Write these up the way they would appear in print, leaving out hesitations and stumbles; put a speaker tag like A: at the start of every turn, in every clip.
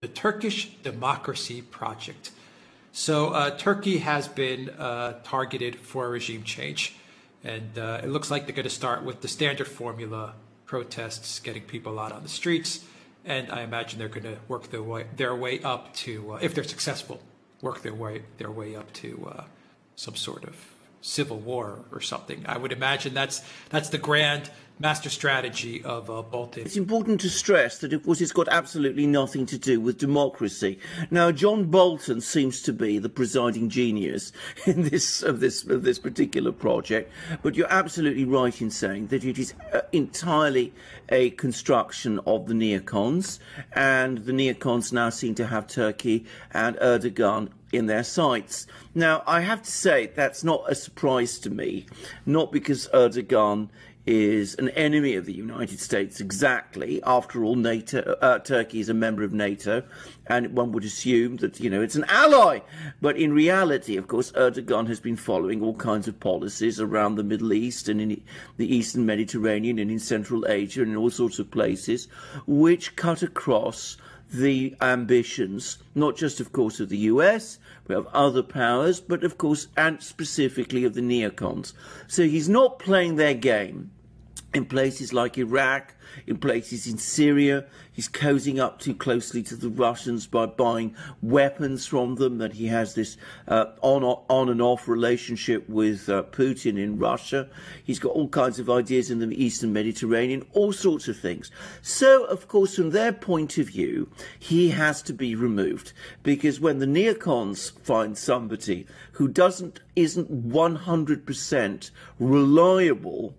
A: the Turkish democracy project. So Turkey has been targeted for a regime change, and it looks like they're going to start with the standard formula: protests, getting people out on the streets, and I imagine they're going to work their way up to, if they're successful, work their way up to some sort of civil war or something. I would imagine that's the grand master strategy of Baltic.
B: It's important to stress that, of course, it's got absolutely nothing to do with democracy. Now, John Bolton seems to be the presiding genius in this particular project, but you're absolutely right in saying that it is entirely a construction of the neocons, and the neocons now seem to have Turkey and Erdogan in their sights. Now, I have to say that's not a surprise to me, not because Erdogan is an enemy of the United States exactly. After all, Turkey is a member of NATO, and one would assume that, you know, it's an ally. But in reality, of course, Erdogan has been following all kinds of policies around the Middle East and in the Eastern Mediterranean and in Central Asia and in all sorts of places, which cut across the ambitions, not just, of course, of the US, but of other powers, but, of course, and specifically of the neocons. So he's not playing their game in places like Iraq, in places in Syria. He's cozying up too closely to the Russians by buying weapons from them, that he has this on and off relationship with Putin in Russia. He's got all kinds of ideas in the Eastern Mediterranean, all sorts of things. So, of course, from their point of view, he has to be removed, because when the neocons find somebody who isn't 100% reliable,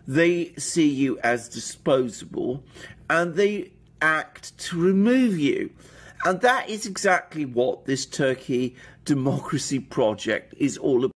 B: they see you as disposable, and they act to remove you. And that is exactly what this Turkey democracy project is all about.